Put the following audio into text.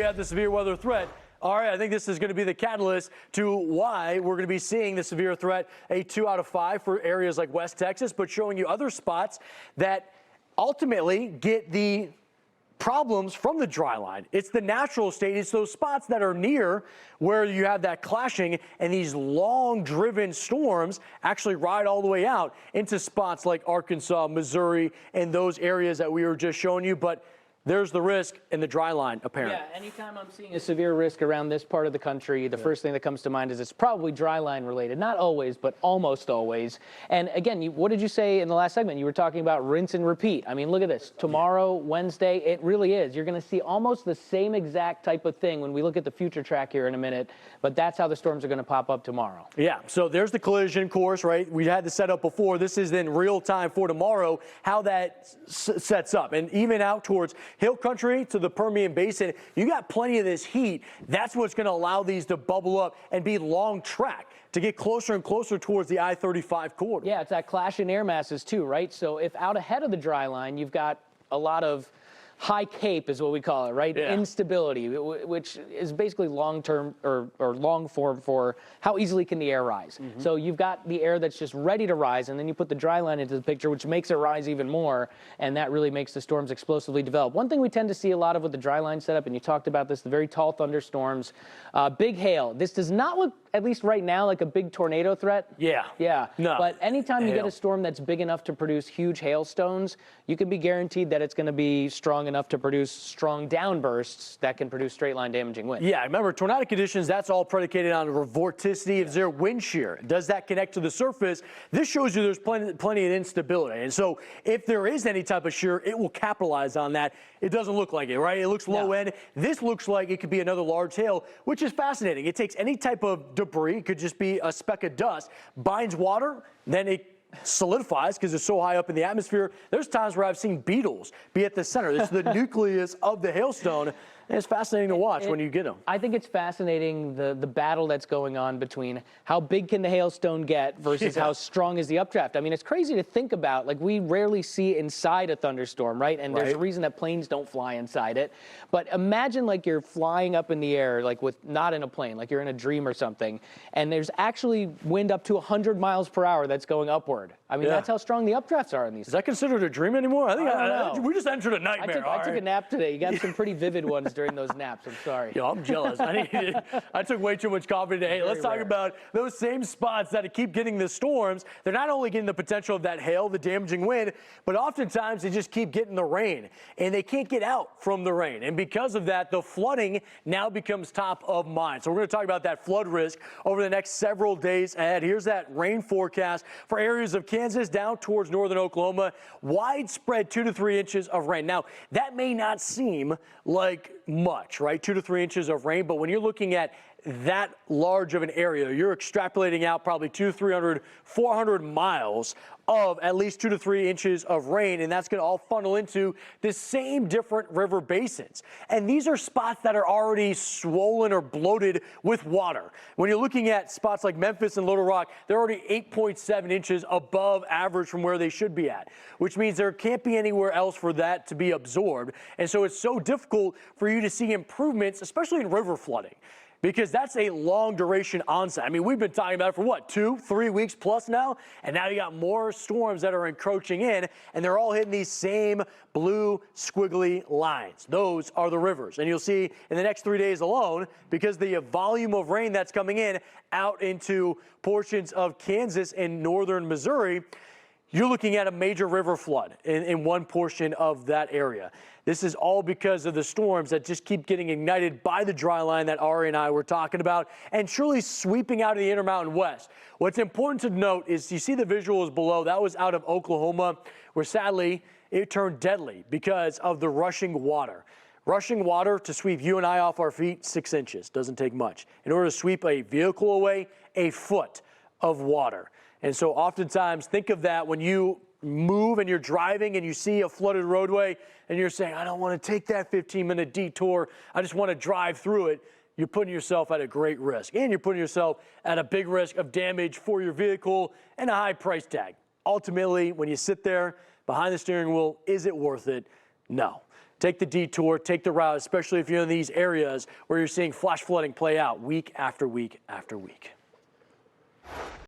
We have the severe weather threat. All right, I think this is going to be the catalyst to why we're going to be seeing the severe threat, a 2 out of 5 for areas like West Texas, but showing you other spots that ultimately get the problems from the dry line. It's the natural state. It's those spots that are near where you have that clashing and these long driven storms actually ride all the way out into spots like Arkansas, Missouri, and those areas that we were just showing you. But there's the risk in the dry line, apparently. Yeah, anytime I'm seeing a severe risk around this part of the country, the first thing that comes to mind is it's probably dry line related. Not always, but almost always. And again, what did you say in the last segment? You were talking about rinse and repeat. I mean, look at this. Tomorrow, Wednesday, it really is. You're going to see almost the same exact type of thing when we look at the future track here in a minute. But that's how the storms are going to pop up tomorrow. Yeah, so there's the collision course, right? We had the setup before. This is then real time for tomorrow, how that sets up. And even out towards Hill Country to the Permian Basin, you got plenty of this heat. That's what's going to allow these to bubble up and be long track to get closer and closer towards the I-35 corridor. Yeah, it's that clash in air masses too, right? So if out ahead of the dry line, you've got a lot of high cape is what we call it, right? Yeah. Instability, which is basically long-term or long form for how easily can the air rise. So you've got the air that's just ready to rise, and then you put the dry line into the picture, which makes it rise even more, and that really makes the storms explosively develop. One thing we tend to see a lot of with the dry line setup, and you talked about this, the very tall thunderstorms, big hail. This does not look, at least right now, like a big tornado threat. Yeah. No. But anytime you get a storm that's big enough to produce huge hailstones, you can be guaranteed that it's going to be strong enough to produce strong downbursts that can produce straight line damaging wind. Yeah, remember, tornadic conditions, that's all predicated on vorticity. Is there wind shear? Does that connect to the surface? This shows you there's plenty of instability. And so if there is any type of shear, it will capitalize on that. It doesn't look like it, right? It looks low end. This looks like it could be another large hail, which is fascinating. It takes any type of debris, it could just be a speck of dust, binds water, then it solidifies because it's so high up in the atmosphere. There's times where I've seen beetles be at the center. This is the nucleus of the hailstone. And it's fascinating to watch when you get them. I think it's fascinating, the battle that's going on between how big can the hailstone get versus how strong is the updraft. I mean, it's crazy to think about. Like, we rarely see inside a thunderstorm, right? And there's a reason that planes don't fly inside it. But imagine, like, you're flying up in the air, like, not in a plane, like you're in a dream or something, and there's actually wind up to 100 miles per hour that's going upward. I mean, that's how strong the updrafts are in these. Is that considered a dream anymore? I think we just entered a nightmare. I took a nap today. You got some pretty vivid ones during those naps. I'm sorry. Yo, I'm jealous. I took way too much coffee today. Hey, let's talk about those same spots that keep getting the storms. They're not only getting the potential of that hail, the damaging wind, but oftentimes they just keep getting the rain, and they can't get out from the rain. And because of that, the flooding now becomes top of mind. So we're going to talk about that flood risk over the next several days ahead. Here's that rain forecast for areas of Kansas down towards northern Oklahoma. Widespread 2 to 3 inches of rain. Now, that may not seem like much, right? 2 to 3 inches of rain, but when you're looking at that large of an area, you're extrapolating out probably 200, 300, 400 miles of at least 2 to 3 inches of rain, and that's going to all funnel into the same different river basins. And these are spots that are already swollen or bloated with water. When you're looking at spots like Memphis and Little Rock, they're already 8.7 inches above average from where they should be at, which means there can't be anywhere else for that to be absorbed. And so it's so difficult for you to see improvements, especially in river flooding, because that's a long duration onset. I mean, we've been talking about it for what, 2, 3 weeks plus now? And now you got more storms that are encroaching in, and they're all hitting these same blue squiggly lines. Those are the rivers. And you'll see in the next 3 days alone, because the volume of rain that's coming in out into portions of Kansas and northern Missouri, you're looking at a major river flood in one portion of that area. This is all because of the storms that just keep getting ignited by the dry line that Ari and I were talking about, and truly sweeping out of the Intermountain West. What's important to note is you see the visuals below. That was out of Oklahoma, where sadly it turned deadly because of the rushing water. Rushing water to sweep you and I off our feet, 6 inches. Doesn't take much. In order to sweep a vehicle away, a foot of water. And so oftentimes think of that when you move and you're driving and you see a flooded roadway and you're saying, I don't want to take that 15-minute detour. I just want to drive through it. You're putting yourself at a great risk, and you're putting yourself at a big risk of damage for your vehicle and a high price tag. Ultimately, when you sit there behind the steering wheel, is it worth it? No. take the detour, take the route, especially if you're in these areas where you're seeing flash flooding play out week after week after week.